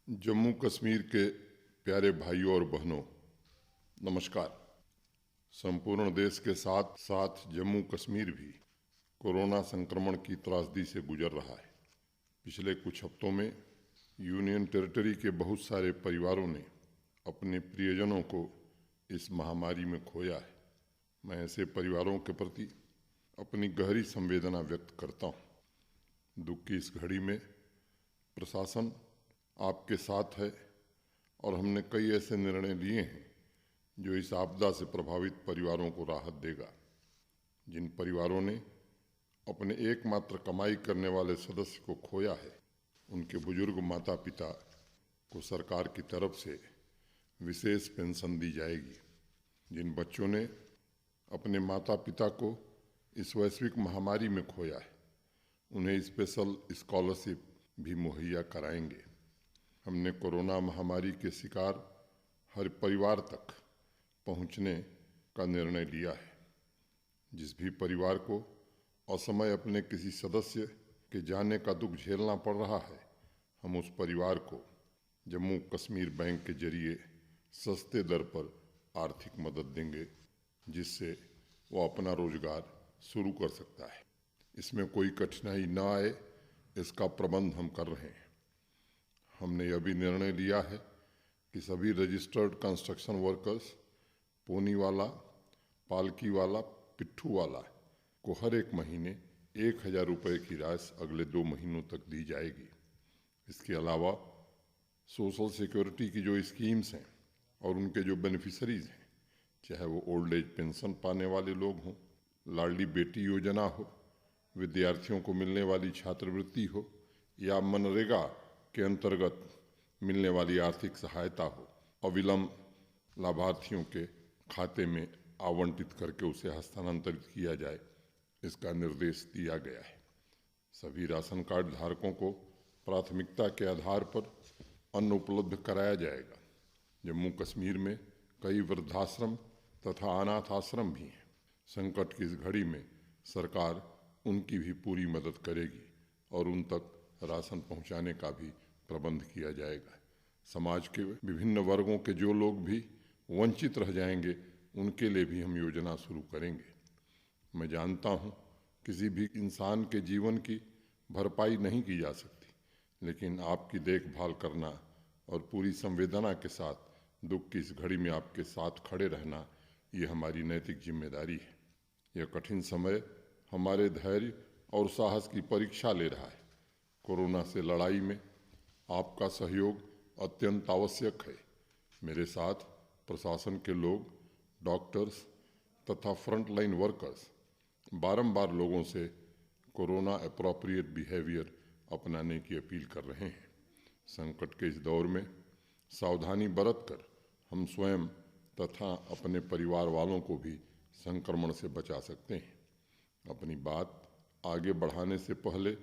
जम्मू कश्मीर के प्यारे भाइयों और बहनों, नमस्कार। संपूर्ण देश के साथ साथ जम्मू कश्मीर भी कोरोना संक्रमण की त्रासदी से गुजर रहा है। पिछले कुछ हफ्तों में यूनियन टेरिटरी के बहुत सारे परिवारों ने अपने प्रियजनों को इस महामारी में खोया है। मैं ऐसे परिवारों के प्रति अपनी गहरी संवेदना व्यक्त करता हूँ। दुख की इस घड़ी में प्रशासन आपके साथ है और हमने कई ऐसे निर्णय लिए हैं जो इस आपदा से प्रभावित परिवारों को राहत देगा। जिन परिवारों ने अपने एकमात्र कमाई करने वाले सदस्य को खोया है, उनके बुजुर्ग माता पिता को सरकार की तरफ से विशेष पेंशन दी जाएगी। जिन बच्चों ने अपने माता पिता को इस वैश्विक महामारी में खोया है, उन्हें स्पेशल स्कॉलरशिप भी मुहैया कराएंगे। हमने कोरोना महामारी के शिकार हर परिवार तक पहुंचने का निर्णय लिया है। जिस भी परिवार को असमय अपने किसी सदस्य के जाने का दुख झेलना पड़ रहा है, हम उस परिवार को जम्मू कश्मीर बैंक के जरिए सस्ते दर पर आर्थिक मदद देंगे, जिससे वो अपना रोजगार शुरू कर सकता है। इसमें कोई कठिनाई न आए, इसका प्रबंध हम कर रहे हैं। हमने यह भी निर्णय लिया है कि सभी रजिस्टर्ड कंस्ट्रक्शन वर्कर्स, पोनी वाला, पालकी वाला, पिट्ठू वाला को हर एक महीने 1,000 रुपये की राशि अगले 2 महीनों तक दी जाएगी। इसके अलावा सोशल सिक्योरिटी की जो स्कीम्स हैं और उनके जो बेनिफिशरीज हैं, चाहे वो ओल्ड एज पेंशन पाने वाले लोग हों, लाडली बेटी योजना हो, विद्यार्थियों को मिलने वाली छात्रवृत्ति हो, या मनरेगा के अंतर्गत मिलने वाली आर्थिक सहायता हो, अविलंब लाभार्थियों के खाते में आवंटित करके उसे हस्तांतरित किया जाए, इसका निर्देश दिया गया है। सभी राशन कार्ड धारकों को प्राथमिकता के आधार पर अन्न उपलब्ध कराया जाएगा। जम्मू कश्मीर में कई वृद्धाश्रम तथा अनाथ आश्रम भी हैं। संकट की इस घड़ी में सरकार उनकी भी पूरी मदद करेगी और उन तक राशन पहुंचाने का भी प्रबंध किया जाएगा। समाज के विभिन्न वर्गों के जो लोग भी वंचित रह जाएंगे, उनके लिए भी हम योजना शुरू करेंगे। मैं जानता हूं, किसी भी इंसान के जीवन की भरपाई नहीं की जा सकती, लेकिन आपकी देखभाल करना और पूरी संवेदना के साथ दुख की इस घड़ी में आपके साथ खड़े रहना, ये हमारी नैतिक जिम्मेदारी है। यह कठिन समय हमारे धैर्य और साहस की परीक्षा ले रहा है। कोरोना से लड़ाई में आपका सहयोग अत्यंत आवश्यक है। मेरे साथ प्रशासन के लोग, डॉक्टर्स तथा फ्रंटलाइन वर्कर्स बारंबार लोगों से कोरोना एप्रोप्रिएट बिहेवियर अपनाने की अपील कर रहे हैं। संकट के इस दौर में सावधानी बरतकर हम स्वयं तथा अपने परिवार वालों को भी संक्रमण से बचा सकते हैं। अपनी बात आगे बढ़ाने से पहले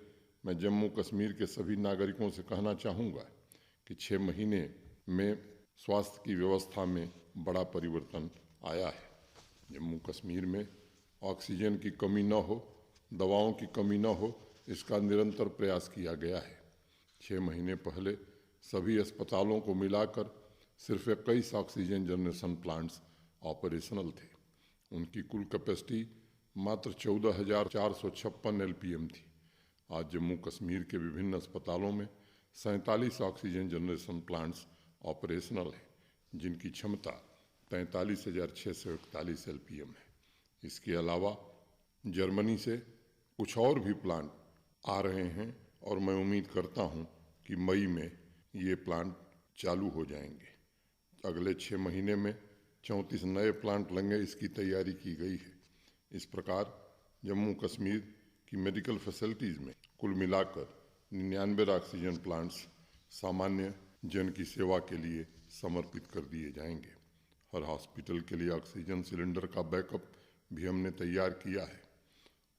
मैं जम्मू कश्मीर के सभी नागरिकों से कहना चाहूँगा कि 6 महीने में स्वास्थ्य की व्यवस्था में बड़ा परिवर्तन आया है। जम्मू कश्मीर में ऑक्सीजन की कमी न हो, दवाओं की कमी न हो, इसका निरंतर प्रयास किया गया है। 6 महीने पहले सभी अस्पतालों को मिलाकर सिर्फ 21 ऑक्सीजन जनरेशन प्लांट्स ऑपरेशनल थे। उनकी कुल कैपेसिटी मात्र 14,456 LPM थी। आज जम्मू कश्मीर के विभिन्न अस्पतालों में 47 ऑक्सीजन जनरेशन प्लांट्स ऑपरेशनल हैं, जिनकी क्षमता 43,641 LPM है। इसके अलावा जर्मनी से कुछ और भी प्लांट आ रहे हैं और मैं उम्मीद करता हूं कि मई में ये प्लांट चालू हो जाएंगे। अगले 6 महीने में 34 नए प्लांट लगेंगे, इसकी तैयारी की गई है। इस प्रकार जम्मू कश्मीर की मेडिकल फैसिलिटीज़ में कुल मिलाकर 99 ऑक्सीजन प्लांट्स सामान्य जन की सेवा के लिए समर्पित कर दिए जाएंगे। हर हॉस्पिटल के लिए ऑक्सीजन सिलेंडर का बैकअप भी हमने तैयार किया है।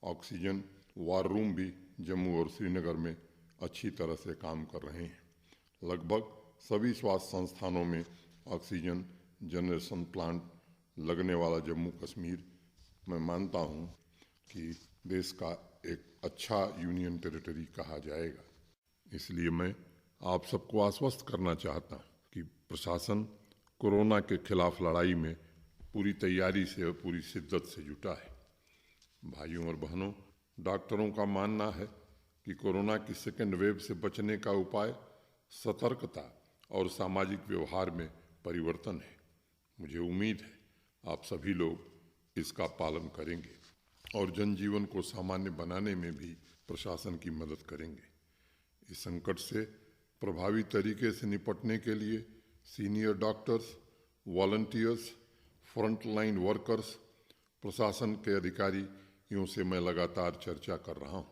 ऑक्सीजन वार रूम भी जम्मू और श्रीनगर में अच्छी तरह से काम कर रहे हैं। लगभग सभी स्वास्थ्य संस्थानों में ऑक्सीजन जनरेशन प्लांट लगने वाला जम्मू कश्मीर, मैं मानता हूं कि देश का एक अच्छा यूनियन टेरिटरी कहा जाएगा। इसलिए मैं आप सबको आश्वस्त करना चाहता हूँ कि प्रशासन कोरोना के खिलाफ लड़ाई में पूरी तैयारी से और पूरी शिद्दत से जुटा है। भाइयों और बहनों, डॉक्टरों का मानना है कि कोरोना की सेकेंड वेव से बचने का उपाय सतर्कता और सामाजिक व्यवहार में परिवर्तन है। मुझे उम्मीद है आप सभी लोग इसका पालन करेंगे और जनजीवन को सामान्य बनाने में भी प्रशासन की मदद करेंगे। इस संकट से प्रभावी तरीके से निपटने के लिए senior doctors, volunteers, frontline workers, प्रशासन के अधिकारियों से मैं लगातार चर्चा कर रहा हूँ।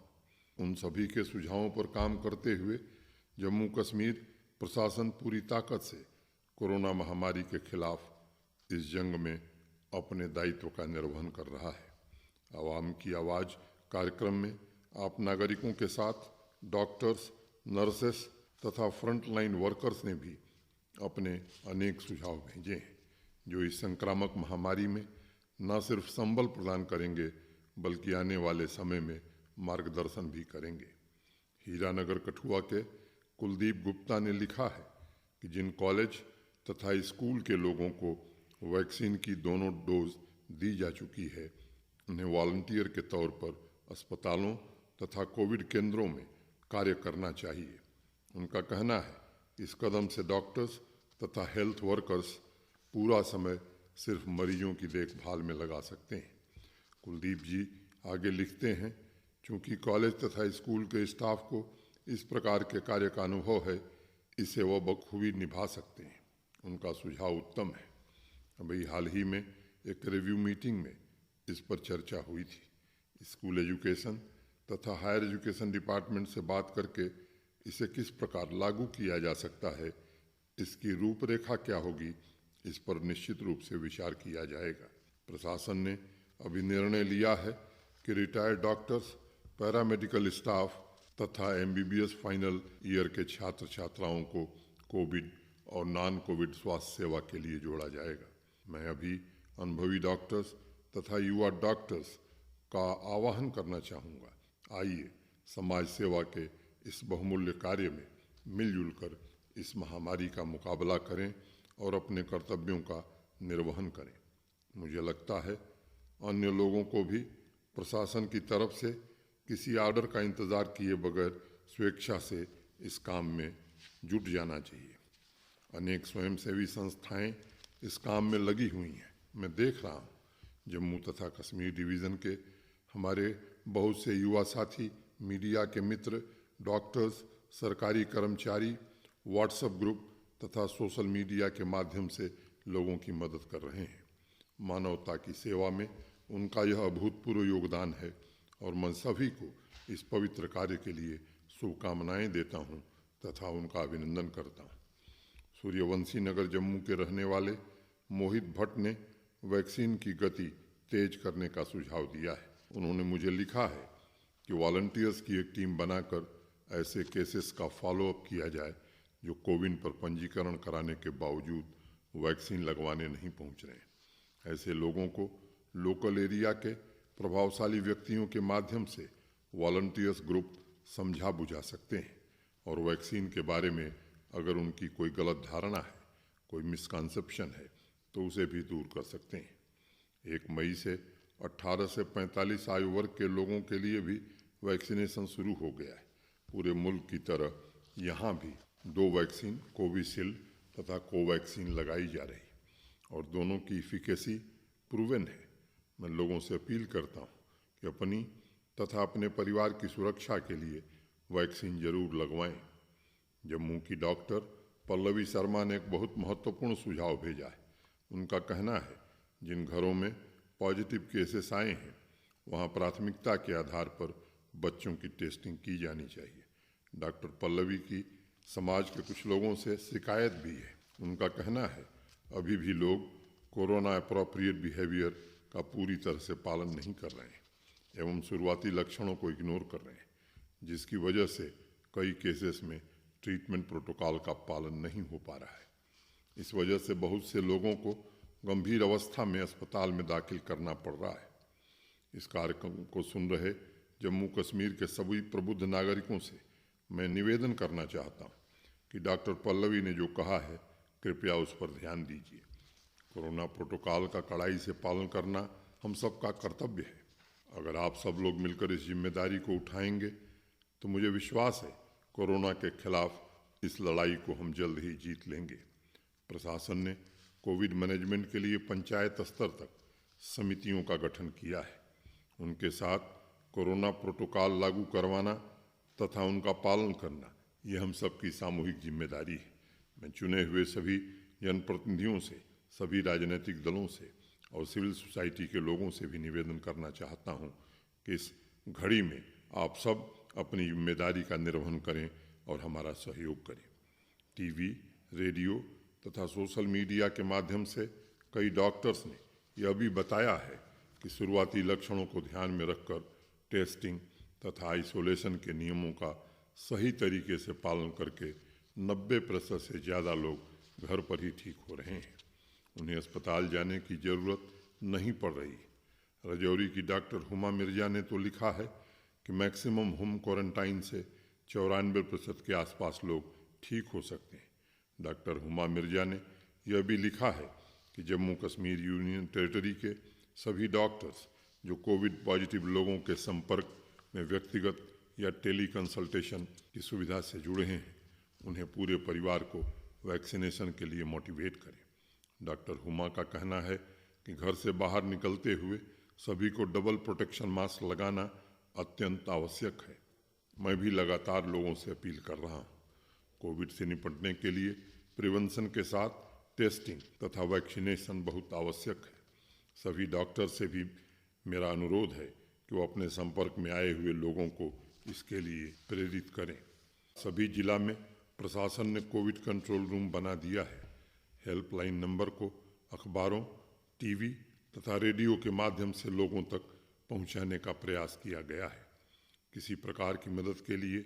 उन सभी के सुझावों पर काम करते हुए जम्मू कश्मीर प्रशासन पूरी ताकत से कोरोना महामारी के खिलाफ इस जंग में अपने दायित्व का निर्वहन कर रहा है। आवाम की आवाज़ कार्यक्रम में आप नागरिकों के साथ डॉक्टर्स, नर्सेस तथा फ्रंटलाइन वर्कर्स ने भी अपने अनेक सुझाव भेजे हैं, जो इस संक्रामक महामारी में न सिर्फ संबल प्रदान करेंगे बल्कि आने वाले समय में मार्गदर्शन भी करेंगे। हीरानगर कठुआ के कुलदीप गुप्ता ने लिखा है कि जिन कॉलेज तथा स्कूल के लोगों को वैक्सीन की दोनों डोज दी जा चुकी है, उन्हें वॉलंटियर के तौर पर अस्पतालों तथा कोविड केंद्रों में कार्य करना चाहिए। उनका कहना है इस कदम से डॉक्टर्स तथा हेल्थ वर्कर्स पूरा समय सिर्फ मरीजों की देखभाल में लगा सकते हैं। कुलदीप जी आगे लिखते हैं, चूँकि कॉलेज तथा स्कूल के स्टाफ को इस प्रकार के कार्य का अनुभव है, इसे वह बखूबी निभा सकते हैं। उनका सुझाव उत्तम है। अभी हाल ही में एक रिव्यू मीटिंग में इस पर चर्चा हुई थी। स्कूल एजुकेशन तथा हायर एजुकेशन डिपार्टमेंट से बात करके इसे किस प्रकार लागू किया जा सकता है, इसकी रूपरेखा क्या होगी, इस पर निश्चित रूप से विचार किया जाएगा। प्रशासन ने अभी निर्णय लिया है कि रिटायर्ड डॉक्टर्स, पैरामेडिकल स्टाफ तथा MBBS फाइनल ईयर के छात्र छात्राओं को कोविड और नॉन कोविड स्वास्थ्य सेवा के लिए जोड़ा जाएगा। मैं अभी अनुभवी डॉक्टर्स तथा युवा डॉक्टर्स का आह्वान करना चाहूँगा, आइए समाज सेवा के इस बहुमूल्य कार्य में मिलजुल कर इस महामारी का मुकाबला करें और अपने कर्तव्यों का निर्वहन करें। मुझे लगता है अन्य लोगों को भी प्रशासन की तरफ से किसी आर्डर का इंतज़ार किए बगैर स्वेच्छा से इस काम में जुट जाना चाहिए। अनेक स्वयंसेवी संस्थाएं इस काम में लगी हुई हैं। मैं देख रहा हूँ जम्मू तथा कश्मीर डिवीज़न के हमारे बहुत से युवा साथी, मीडिया के मित्र, डॉक्टर्स, सरकारी कर्मचारी व्हाट्सएप ग्रुप तथा सोशल मीडिया के माध्यम से लोगों की मदद कर रहे हैं। मानवता की सेवा में उनका यह अभूतपूर्व योगदान है और मैं सभी को इस पवित्र कार्य के लिए शुभकामनाएं देता हूं तथा उनका अभिनंदन करता हूं। सूर्यवंशी नगर जम्मू के रहने वाले मोहित भट्ट ने वैक्सीन की गति तेज करने का सुझाव दिया है। उन्होंने मुझे लिखा है कि वॉलंटियर्स की एक टीम बनाकर ऐसे केसेस का फॉलोअप किया जाए जो कोविन पर पंजीकरण कराने के बावजूद वैक्सीन लगवाने नहीं पहुंच रहे हैं। ऐसे लोगों को लोकल एरिया के प्रभावशाली व्यक्तियों के माध्यम से वॉलंटियर्स ग्रुप समझा बुझा सकते हैं और वैक्सीन के बारे में अगर उनकी कोई गलत धारणा है, कोई मिसकंसेप्शन है, तो उसे भी दूर कर सकते हैं। 1 मई से 18 से 45 आयु वर्ग के लोगों के लिए भी वैक्सीनेशन शुरू हो गया है। पूरे मुल्क की तरह यहाँ भी 2 वैक्सीन, कोविशील्ड तथा कोवैक्सीन लगाई जा रही और दोनों की इफिकेसी प्रूवन है। मैं लोगों से अपील करता हूँ कि अपनी तथा अपने परिवार की सुरक्षा के लिए वैक्सीन जरूर लगवाएं। जम्मू की डॉक्टर पल्लवी शर्मा ने एक बहुत महत्वपूर्ण सुझाव भेजा है। उनका कहना है जिन घरों में पॉजिटिव केसेस आए हैं वहाँ प्राथमिकता के आधार पर बच्चों की टेस्टिंग की जानी चाहिए। डॉक्टर पल्लवी की समाज के कुछ लोगों से शिकायत भी है। उनका कहना है अभी भी लोग कोरोना अप्रोप्रिएट बिहेवियर का पूरी तरह से पालन नहीं कर रहे हैं एवं शुरुआती लक्षणों को इग्नोर कर रहे हैं, जिसकी वजह से कई केसेस में ट्रीटमेंट प्रोटोकॉल का पालन नहीं हो पा रहा है। इस वजह से बहुत से लोगों को गंभीर अवस्था में अस्पताल में दाखिल करना पड़ रहा है। इस कार्यक्रम को सुन रहे जम्मू कश्मीर के सभी प्रबुद्ध नागरिकों से मैं निवेदन करना चाहता हूँ कि डॉक्टर पल्लवी ने जो कहा है कृपया उस पर ध्यान दीजिए। कोरोना प्रोटोकॉल का कड़ाई से पालन करना हम सबका कर्तव्य है। अगर आप सब लोग मिलकर इस जिम्मेदारी को उठाएंगे तो मुझे विश्वास है कोरोना के खिलाफ इस लड़ाई को हम जल्द ही जीत लेंगे। प्रशासन ने कोविड मैनेजमेंट के लिए पंचायत स्तर तक समितियों का गठन किया है। उनके साथ कोरोना प्रोटोकॉल लागू करवाना तथा उनका पालन करना ये हम सबकी सामूहिक जिम्मेदारी है। मैं चुने हुए सभी जनप्रतिनिधियों से, सभी राजनीतिक दलों से और सिविल सोसाइटी के लोगों से भी निवेदन करना चाहता हूं कि इस घड़ी में आप सब अपनी जिम्मेदारी का निर्वहन करें और हमारा सहयोग करें। टीवी, रेडियो तथा सोशल मीडिया के माध्यम से कई डॉक्टर्स ने यह भी बताया है कि शुरुआती लक्षणों को ध्यान में रखकर टेस्टिंग तथा आइसोलेशन के नियमों का सही तरीके से पालन करके 90% से ज़्यादा लोग घर पर ही ठीक हो रहे हैं। उन्हें अस्पताल जाने की ज़रूरत नहीं पड़ रही। राजौरी की डॉक्टर हुमा मिर्जा ने तो लिखा है कि मैक्सिमम होम क्वारंटाइन से 94% के आसपास लोग ठीक हो सकते हैं। डॉक्टर हुमा मिर्जा ने यह भी लिखा है कि जम्मू कश्मीर यूनियन टेरिटरी के सभी डॉक्टर्स जो कोविड पॉजिटिव लोगों के संपर्क में व्यक्तिगत या टेली कंसल्टेशन की सुविधा से जुड़े हैं, उन्हें पूरे परिवार को वैक्सीनेशन के लिए मोटिवेट करें। डॉक्टर हुमा का कहना है कि घर से बाहर निकलते हुए सभी को डबल प्रोटेक्शन मास्क लगाना अत्यंत आवश्यक है। मैं भी लगातार लोगों से अपील कर रहा हूँ। कोविड से निपटने के लिए प्रिवेंशन के साथ टेस्टिंग तथा वैक्सीनेशन बहुत आवश्यक है। सभी डॉक्टर से भी मेरा अनुरोध है कि वो अपने संपर्क में आए हुए लोगों को इसके लिए प्रेरित करें। सभी जिला में प्रशासन ने कोविड कंट्रोल रूम बना दिया है। हेल्पलाइन नंबर को अखबारों, टीवी तथा रेडियो के माध्यम से लोगों तक पहुंचाने का प्रयास किया गया है। किसी प्रकार की मदद के लिए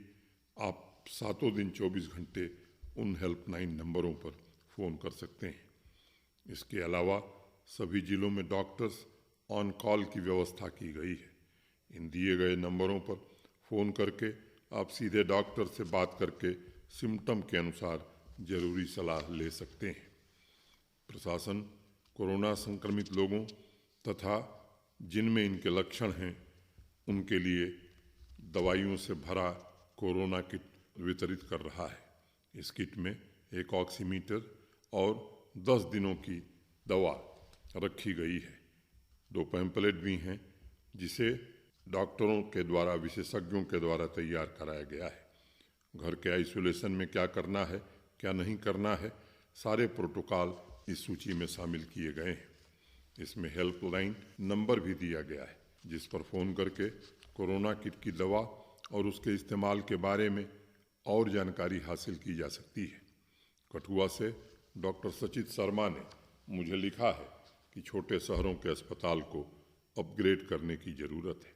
आप 7 दिन 24 घंटे उन हेल्पलाइन नंबरों पर फ़ोन कर सकते हैं। इसके अलावा सभी जिलों में डॉक्टर्स ऑन कॉल की व्यवस्था की गई है। इन दिए गए नंबरों पर फ़ोन करके आप सीधे डॉक्टर से बात करके सिम्टम के अनुसार जरूरी सलाह ले सकते हैं। प्रशासन कोरोना संक्रमित लोगों तथा जिनमें इनके लक्षण हैं उनके लिए दवाइयों से भरा कोरोना किट वितरित कर रहा है। इस किट में एक ऑक्सीमीटर और 10 दिनों की दवा रखी गई है। 2 पैम्पलेट भी हैं जिसे डॉक्टरों के द्वारा, विशेषज्ञों के द्वारा तैयार कराया गया है। घर के आइसोलेशन में क्या करना है, क्या नहीं करना है, सारे प्रोटोकॉल इस सूची में शामिल किए गए हैं। इसमें हेल्पलाइन नंबर भी दिया गया है जिस पर फ़ोन करके कोरोना किट की दवा और उसके इस्तेमाल के बारे में और जानकारी हासिल की जा सकती है। कठुआ से डॉक्टर सचित शर्मा ने मुझे लिखा है कि छोटे शहरों के अस्पताल को अपग्रेड करने की ज़रूरत है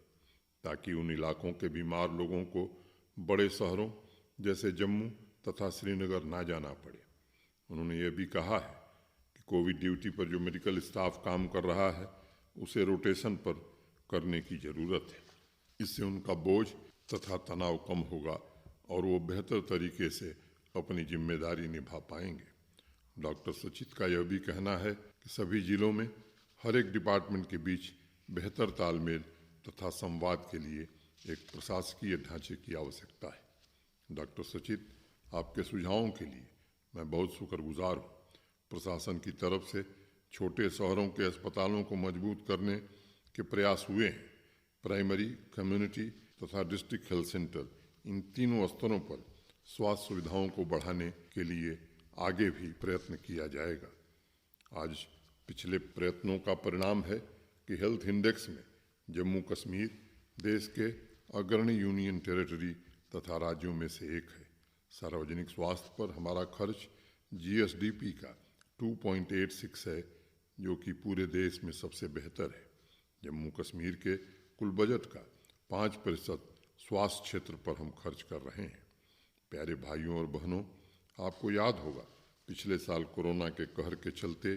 ताकि उन इलाकों के बीमार लोगों को बड़े शहरों जैसे जम्मू तथा श्रीनगर ना जाना पड़े। उन्होंने ये भी कहा है कि कोविड ड्यूटी पर जो मेडिकल स्टाफ काम कर रहा है उसे रोटेशन पर करने की ज़रूरत है। इससे उनका बोझ तथा तनाव कम होगा और वो बेहतर तरीके से अपनी जिम्मेदारी निभा पाएंगे। डॉक्टर सचित का यह भी कहना है कि सभी जिलों में हर एक डिपार्टमेंट के बीच बेहतर तालमेल तथा संवाद के लिए एक प्रशासकीय ढांचे की आवश्यकता है। डॉक्टर सचित, आपके सुझावों के लिए मैं बहुत शुक्रगुजार हूँ। प्रशासन की तरफ से छोटे शहरों के अस्पतालों को मजबूत करने के प्रयास हुए हैं। प्राइमरी, कम्युनिटी तथा डिस्ट्रिक्ट हेल्थ सेंटर, इन तीनों स्तरों पर स्वास्थ्य सुविधाओं को बढ़ाने के लिए आगे भी प्रयत्न किया जाएगा। आज पिछले प्रयत्नों का परिणाम है कि हेल्थ इंडेक्स में जम्मू कश्मीर देश के अग्रणी यूनियन टेरिटरी तथा राज्यों में से एक है। सार्वजनिक स्वास्थ्य पर हमारा खर्च GSDP का 2.86 है, जो कि पूरे देश में सबसे बेहतर है। जम्मू कश्मीर के कुल बजट का 5% स्वास्थ्य क्षेत्र पर हम खर्च कर रहे हैं। प्यारे भाइयों और बहनों, आपको याद होगा पिछले साल कोरोना के कहर के चलते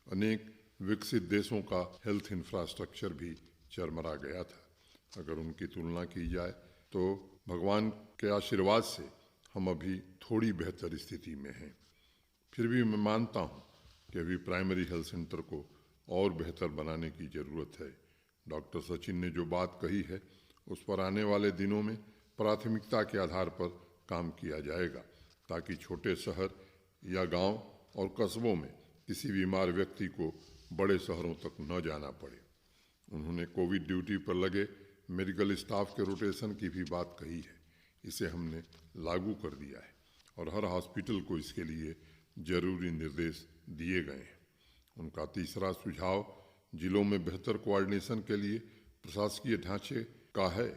अनेक विकसित देशों का हेल्थ इंफ्रास्ट्रक्चर भी चरमरा गया था। अगर उनकी तुलना की जाए तो भगवान के आशीर्वाद से हम अभी थोड़ी बेहतर स्थिति में हैं। फिर भी मैं मानता हूँ कि अभी प्राइमरी हेल्थ सेंटर को और बेहतर बनाने की ज़रूरत है। डॉक्टर सचिन ने जो बात कही है उस पर आने वाले दिनों में प्राथमिकता के आधार पर काम किया जाएगा, ताकि छोटे शहर या गांव और कस्बों में किसी बीमार व्यक्ति को बड़े शहरों तक न जाना पड़े। उन्होंने कोविड ड्यूटी पर लगे मेडिकल स्टाफ के रोटेशन की भी बात कही है। इसे हमने लागू कर दिया है और हर हॉस्पिटल को इसके लिए जरूरी निर्देश दिए गए हैं। उनका तीसरा सुझाव जिलों में बेहतर कोऑर्डिनेशन के लिए प्रशासकीय ढांचे का है।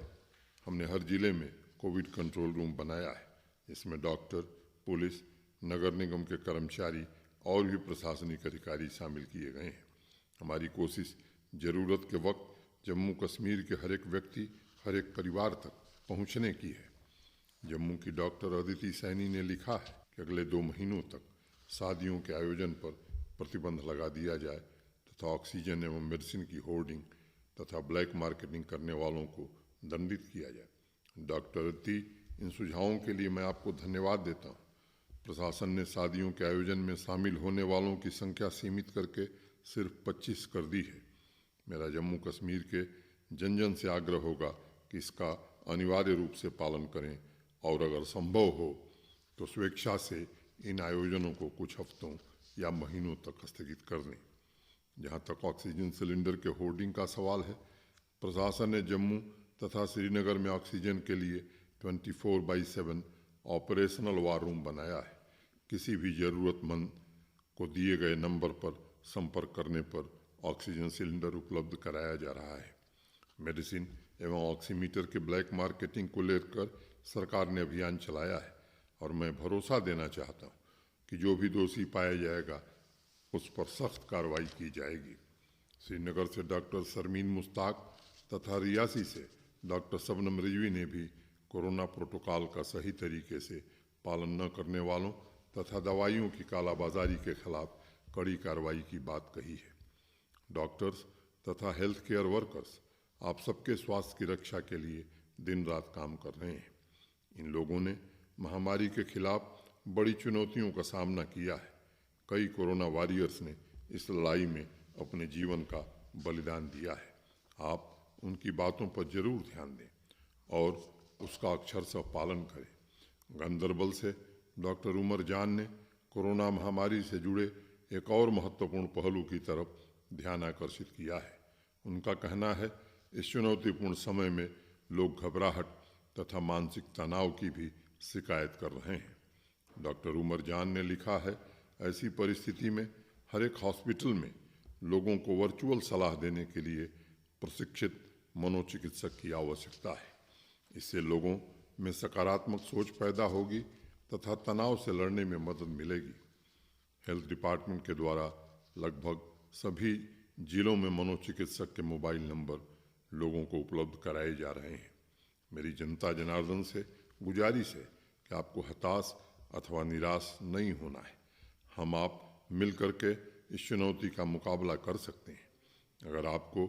हमने हर जिले में कोविड कंट्रोल रूम बनाया है, जिसमें डॉक्टर, पुलिस, नगर निगम के कर्मचारी और भी प्रशासनिक अधिकारी शामिल किए गए हैं। हमारी कोशिश ज़रूरत के वक्त जम्मू कश्मीर के हर एक व्यक्ति, हर एक परिवार तक पहुंचने की है। जम्मू की डॉक्टर अदिति सैनी ने लिखा है कि अगले 2 महीनों तक शादियों के आयोजन पर प्रतिबंध लगा दिया जाए तथा ऑक्सीजन एवं मेडिसिन की होर्डिंग तथा ब्लैक मार्केटिंग करने वालों को दंडित किया जाए। डॉक्टर अदिति, इन सुझावों के लिए मैं आपको धन्यवाद देता हूँ। प्रशासन ने शादियों के आयोजन में शामिल होने वालों की संख्या सीमित करके सिर्फ 25 कर दी है। मेरा जम्मू कश्मीर के जन जन से आग्रह होगा कि इसका अनिवार्य रूप से पालन करें और अगर संभव हो तो स्वेच्छा से इन आयोजनों को कुछ हफ्तों या महीनों तक स्थगित कर दें। जहाँ तक ऑक्सीजन सिलेंडर के होर्डिंग का सवाल है, प्रशासन ने जम्मू तथा श्रीनगर में ऑक्सीजन के लिए 24/7 ऑपरेशनल वार रूम बनाया है। किसी भी ज़रूरतमंद को दिए गए नंबर पर संपर्क करने पर ऑक्सीजन सिलेंडर उपलब्ध कराया जा रहा है। मेडिसिन एवं ऑक्सीमीटर के ब्लैक मार्केटिंग को लेकर सरकार ने अभियान चलाया है और मैं भरोसा देना चाहता हूँ कि जो भी दोषी पाया जाएगा उस पर सख्त कार्रवाई की जाएगी। श्रीनगर से डॉक्टर शर्मीन मुश्ताक तथा रियासी से डॉक्टर शबनम रिजवी ने भी कोरोना प्रोटोकॉल का सही तरीके से पालन न करने वालों तथा दवाइयों की कालाबाजारी के खिलाफ कड़ी कार्रवाई की बात कही है। डॉक्टर्स तथा हेल्थ केयर वर्कर्स आप सबके स्वास्थ्य की रक्षा के लिए दिन रात काम कर रहे हैं। इन लोगों ने महामारी के खिलाफ बड़ी चुनौतियों का सामना किया है। कई कोरोना वॉरियर्स ने इस लड़ाई में अपने जीवन का बलिदान दिया है। आप उनकी बातों पर जरूर ध्यान दें और उसका अक्षरशः पालन करें। गांदरबल से डॉक्टर उमर जान ने कोरोना महामारी से जुड़े एक और महत्वपूर्ण पहलू की तरफ ध्यान आकर्षित किया है। उनका कहना है, इस चुनौतीपूर्ण समय में लोग घबराहट तथा मानसिक तनाव की भी शिकायत कर रहे हैं। डॉक्टर उमर जान ने लिखा है, ऐसी परिस्थिति में हर एक हॉस्पिटल में लोगों को वर्चुअल सलाह देने के लिए प्रशिक्षित मनोचिकित्सक की आवश्यकता है। इससे लोगों में सकारात्मक सोच पैदा होगी तथा तनाव से लड़ने में मदद मिलेगी। हेल्थ डिपार्टमेंट के द्वारा लगभग सभी जिलों में मनोचिकित्सक के मोबाइल नंबर लोगों को उपलब्ध कराए जा रहे हैं। मेरी जनता जनार्दन से गुजारिश है कि आपको हताश अथवा निराश नहीं होना है। हम आप मिलकर के इस चुनौती का मुकाबला कर सकते हैं। अगर आपको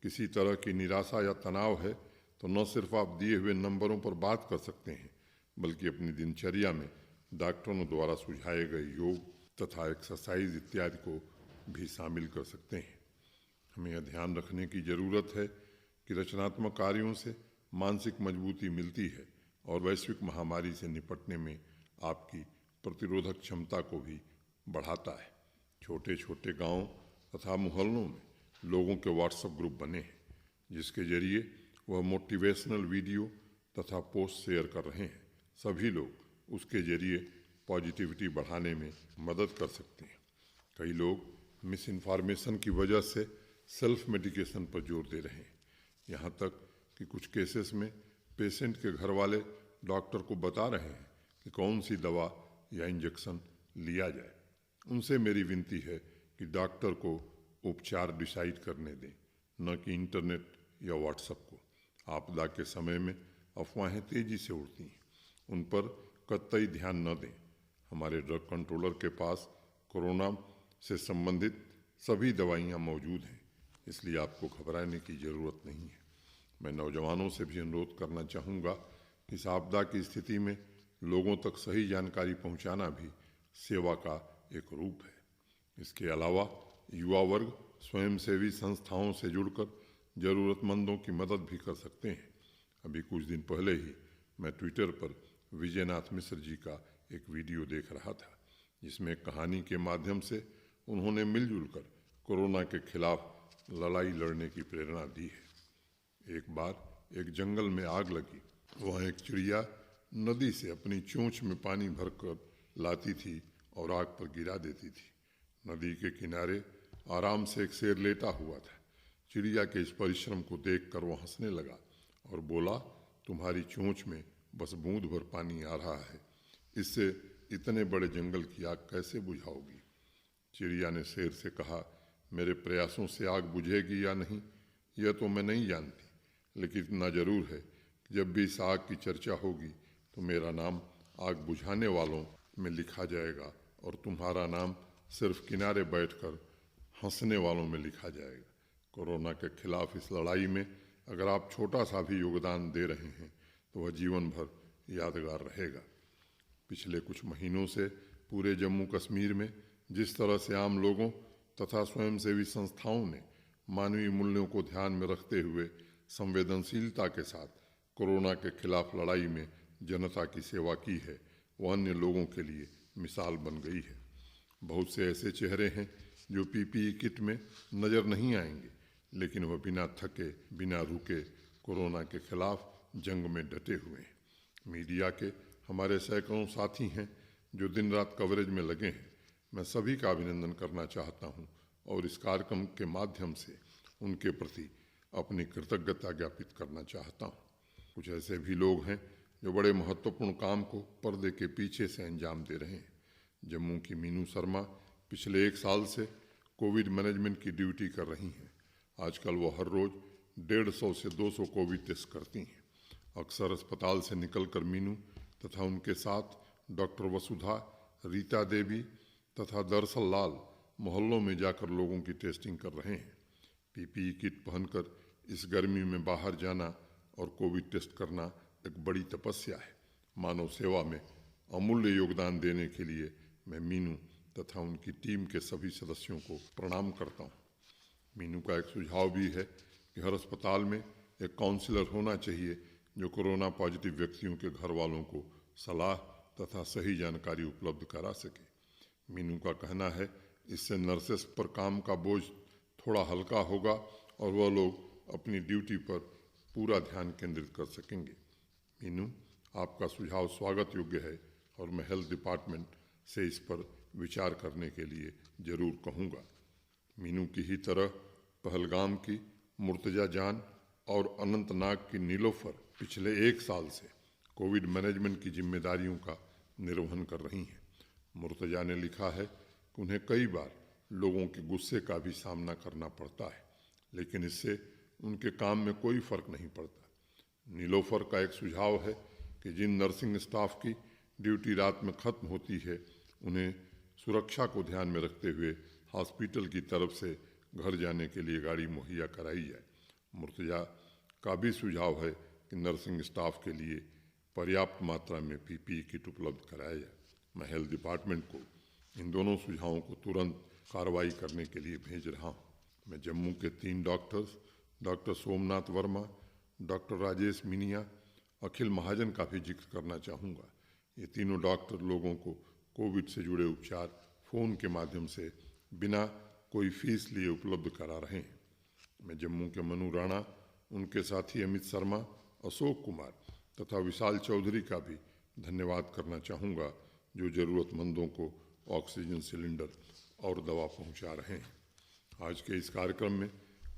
किसी तरह की निराशा या तनाव है तो न सिर्फ आप दिए हुए नंबरों पर बात कर सकते हैं, बल्कि अपनी दिनचर्या में डॉक्टरों द्वारा सुझाए गए योग तथा एक्सरसाइज इत्यादि को भी शामिल कर सकते हैं। हमें यह ध्यान रखने की ज़रूरत है कि रचनात्मक कार्यों से मानसिक मजबूती मिलती है और वैश्विक महामारी से निपटने में आपकी प्रतिरोधक क्षमता को भी बढ़ाता है। छोटे छोटे गांव तथा मोहल्लों में लोगों के व्हाट्सएप ग्रुप बने हैं, जिसके जरिए वह मोटिवेशनल वीडियो तथा पोस्ट शेयर कर रहे हैं। सभी लोग उसके जरिए पॉजिटिविटी बढ़ाने में मदद कर सकते हैं। कई लोग मिस इन्फॉर्मेशन की वजह से सेल्फ मेडिकेशन पर जोर दे रहे हैं। यहाँ तक कि कुछ केसेस में पेशेंट के घर वाले डॉक्टर को बता रहे हैं कि कौन सी दवा या इंजेक्शन लिया जाए। उनसे मेरी विनती है कि डॉक्टर को उपचार डिसाइड करने दें, न कि इंटरनेट या व्हाट्सएप को। आपदा के समय में अफवाहें तेजी से उड़ती हैं, उन पर कतई ध्यान न दें। हमारे ड्रग कंट्रोलर के पास कोरोना से संबंधित सभी दवाइयाँ मौजूद हैं, इसलिए आपको घबराने की ज़रूरत नहीं है। मैं नौजवानों से भी अनुरोध करना चाहूँगा कि इस आपदा की स्थिति में लोगों तक सही जानकारी पहुंचाना भी सेवा का एक रूप है। इसके अलावा युवा वर्ग स्वयंसेवी संस्थाओं से जुड़कर ज़रूरतमंदों की मदद भी कर सकते हैं। अभी कुछ दिन पहले ही मैं ट्विटर पर विजयनाथ मिश्र जी का एक वीडियो देख रहा था, जिसमें कहानी के माध्यम से उन्होंने मिलजुल कर कोरोना के खिलाफ लड़ाई लड़ने की प्रेरणा दी है। एक बार एक जंगल में आग लगी। वहाँ एक चिड़िया नदी से अपनी चोंच में पानी भरकर लाती थी और आग पर गिरा देती थी। नदी के किनारे आराम से एक शेर लेटा हुआ था। चिड़िया के इस परिश्रम को देखकर वो हंसने लगा और बोला, तुम्हारी चोंच में बस बूंद भर पानी आ रहा है, इससे इतने बड़े जंगल की आग कैसे बुझाओगी? चिड़िया ने शेर से कहा, मेरे प्रयासों से आग बुझेगी या नहीं यह तो मैं नहीं जानती, लेकिन इतना जरूर है कि जब भी इस आग की चर्चा होगी तो मेरा नाम आग बुझाने वालों में लिखा जाएगा और तुम्हारा नाम सिर्फ किनारे बैठकर हंसने वालों में लिखा जाएगा। कोरोना के खिलाफ इस लड़ाई में अगर आप छोटा सा भी योगदान दे रहे हैं तो वह जीवन भर यादगार रहेगा। पिछले कुछ महीनों से पूरे जम्मू कश्मीर में जिस तरह से आम लोगों तथा स्वयंसेवी संस्थाओं ने मानवीय मूल्यों को ध्यान में रखते हुए संवेदनशीलता के साथ कोरोना के खिलाफ लड़ाई में जनता की सेवा की है, वह अन्य लोगों के लिए मिसाल बन गई है। बहुत से ऐसे चेहरे हैं जो पीपीई किट में नज़र नहीं आएंगे, लेकिन वह बिना थके बिना रुके कोरोना के खिलाफ जंग में डटे हुए हैं। मीडिया के हमारे सैकड़ों साथी हैं जो दिन रात कवरेज में लगे हैं। मैं सभी का अभिनंदन करना चाहता हूं और इस कार्यक्रम के माध्यम से उनके प्रति अपनी कृतज्ञता ज्ञापित करना चाहता हूं। कुछ ऐसे भी लोग हैं जो बड़े महत्वपूर्ण काम को पर्दे के पीछे से अंजाम दे रहे हैं। जम्मू की मीनू शर्मा पिछले 1 साल से कोविड मैनेजमेंट की ड्यूटी कर रही हैं। आजकल वो हर रोज़ 150 से 200 कोविड टेस्ट करती हैं। अक्सर अस्पताल से निकलकर मीनू तथा उनके साथ डॉक्टर वसुधा, रीता देवी तथा दरअसल लाल मोहल्लों में जाकर लोगों की टेस्टिंग कर रहे हैं। पीपीई किट पहनकर इस गर्मी में बाहर जाना और कोविड टेस्ट करना एक बड़ी तपस्या है। मानव सेवा में अमूल्य योगदान देने के लिए मैं मीनू तथा उनकी टीम के सभी सदस्यों को प्रणाम करता हूँ। मीनू का एक सुझाव भी है कि हर अस्पताल में एक काउंसलर होना चाहिए जो कोरोना पॉजिटिव व्यक्तियों के घर वालों को सलाह तथा सही जानकारी उपलब्ध करा सके। मीनू का कहना है इससे नर्सेस पर काम का बोझ थोड़ा हल्का होगा और वह लोग अपनी ड्यूटी पर पूरा ध्यान केंद्रित कर सकेंगे। मीनू, आपका सुझाव स्वागत योग्य है और मैं हेल्थ डिपार्टमेंट से इस पर विचार करने के लिए जरूर कहूँगा। मीनू की ही तरह पहलगाम की मुर्तजा जान और अनंतनाग की नीलोफर पिछले 1 साल से कोविड मैनेजमेंट की जिम्मेदारियों का निर्वहन कर रही हैं। मुर्तजा ने लिखा है कि उन्हें कई बार लोगों के गुस्से का भी सामना करना पड़ता है, लेकिन इससे उनके काम में कोई फर्क नहीं पड़ता। नीलोफर का एक सुझाव है कि जिन नर्सिंग स्टाफ की ड्यूटी रात में खत्म होती है उन्हें सुरक्षा को ध्यान में रखते हुए हॉस्पिटल की तरफ से घर जाने के लिए गाड़ी मुहैया कराई जाए। मुर्तजा का भी सुझाव है कि नर्सिंग स्टाफ के लिए पर्याप्त मात्रा में पीपीई किट उपलब्ध कराया जाए। मैं हेल्थ डिपार्टमेंट को इन दोनों सुझावों को तुरंत कार्रवाई करने के लिए भेज रहा हूँ। मैं जम्मू के 3 doctors doctor Somnath Verma, doctor Rajesh Minia, Akhil Mahajan का भी जिक्र करना चाहूँगा। ये तीनों डॉक्टर लोगों को कोविड से जुड़े उपचार फ़ोन के माध्यम से बिना कोई फीस लिए उपलब्ध करा रहे हैं। मैं जम्मू के मनु राणा, उनके साथी अमित शर्मा, अशोक कुमार तथा विशाल चौधरी का भी धन्यवाद करना चाहूँगा जो ज़रूरतमंदों को ऑक्सीजन सिलेंडर और दवा पहुँचा रहे हैं। आज के इस कार्यक्रम में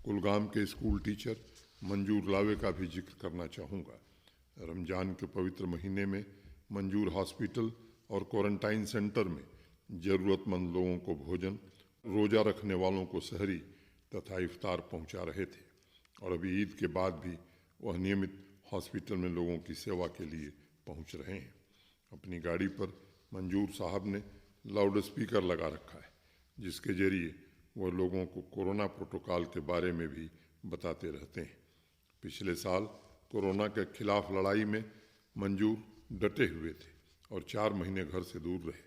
कुलगाम के स्कूल टीचर मंजूर लावे का भी जिक्र करना चाहूँगा। रमज़ान के पवित्र महीने में मंजूर हॉस्पिटल और क्वारंटाइन सेंटर में ज़रूरतमंद लोगों को भोजन, रोज़ा रखने वालों को सहरी तथा इफ्तार पहुंचा रहे थे और अभी ईद के बाद भी वह नियमित हॉस्पिटल में लोगों की सेवा के लिए पहुंच रहे हैं। अपनी गाड़ी पर मंजूर साहब ने लाउड स्पीकर लगा रखा है जिसके जरिए वह लोगों को कोरोना प्रोटोकॉल के बारे में भी बताते रहते हैं। पिछले साल कोरोना के खिलाफ लड़ाई में मंजूर डटे हुए थे और 4 महीने घर से दूर रहे,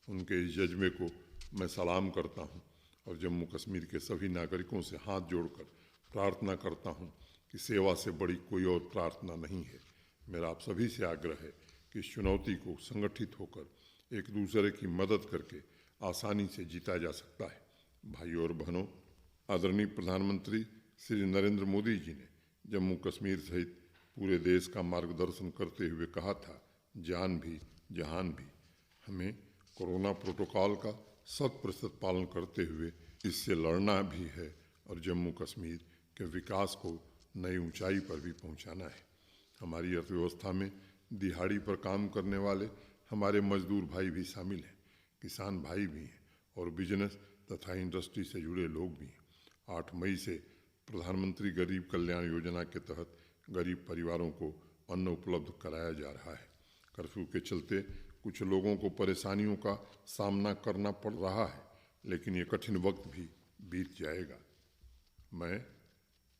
उनके इस जज्बे को मैं सलाम करता हूं और जम्मू कश्मीर के सभी नागरिकों से हाथ जोड़कर प्रार्थना करता हूं कि सेवा से बड़ी कोई और प्रार्थना नहीं है। मेरा आप सभी से आग्रह है कि इस चुनौती को संगठित होकर एक दूसरे की मदद करके आसानी से जीता जा सकता है। भाइयों और बहनों, आदरणीय प्रधानमंत्री श्री नरेंद्र मोदी जी ने जम्मू कश्मीर सहित पूरे देश का मार्गदर्शन करते हुए कहा था, जान भी जहान भी। हमें कोरोना प्रोटोकॉल का 100% पालन करते हुए इससे लड़ना भी है और जम्मू कश्मीर के विकास को नई ऊंचाई पर भी पहुंचाना है। हमारी अर्थव्यवस्था में दिहाड़ी पर काम करने वाले हमारे मजदूर भाई भी शामिल हैं, किसान भाई भी हैं और बिजनेस तथा इंडस्ट्री से जुड़े लोग भी हैं। 8 मई से प्रधानमंत्री गरीब कल्याण योजना के तहत गरीब परिवारों को अन्न उपलब्ध कराया जा रहा है। कर्फ्यू के चलते कुछ लोगों को परेशानियों का सामना करना पड़ रहा है, लेकिन ये कठिन वक्त भी बीत जाएगा। मैं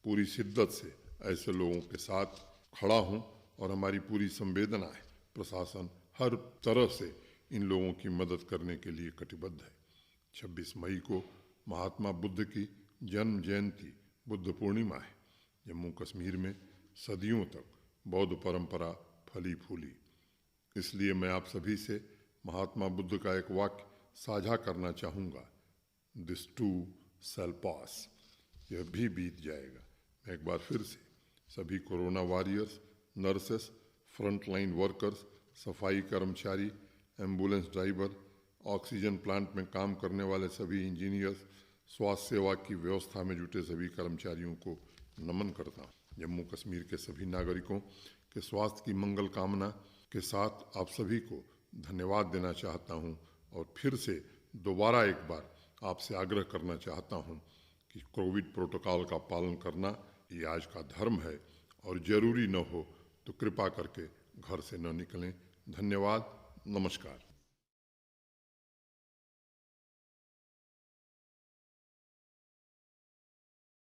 पूरी शिद्दत से ऐसे लोगों के साथ खड़ा हूं और हमारी पूरी संवेदना है। प्रशासन हर तरह से इन लोगों की मदद करने के लिए कटिबद्ध है। 26 मई को महात्मा बुद्ध की जन्म जयंती बुद्ध पूर्णिमा है। जम्मू कश्मीर में सदियों तक बौद्ध परंपरा फली फूली, इसलिए मैं आप सभी से महात्मा बुद्ध का एक वाक्य साझा करना चाहूँगा, दिस टू शैल पास। यह भी बीत जाएगा। मैं एक बार फिर से सभी corona warriors, nurses, front line workers, सफाई कर्मचारी, एम्बुलेंस ड्राइवर, ऑक्सीजन प्लांट में काम करने वाले सभी इंजीनियर्स, स्वास्थ्य सेवा की व्यवस्था में जुटे सभी कर्मचारियों को नमन करता हूँ। जम्मू कश्मीर के सभी नागरिकों के स्वास्थ्य की मंगल कामना के साथ आप सभी को धन्यवाद देना चाहता हूँ और फिर से दोबारा एक बार आपसे आग्रह करना चाहता हूँ कि कोविड प्रोटोकॉल का पालन करना ये आज का धर्म है और ज़रूरी न हो तो कृपा करके घर से न निकलें। धन्यवाद, नमस्कार।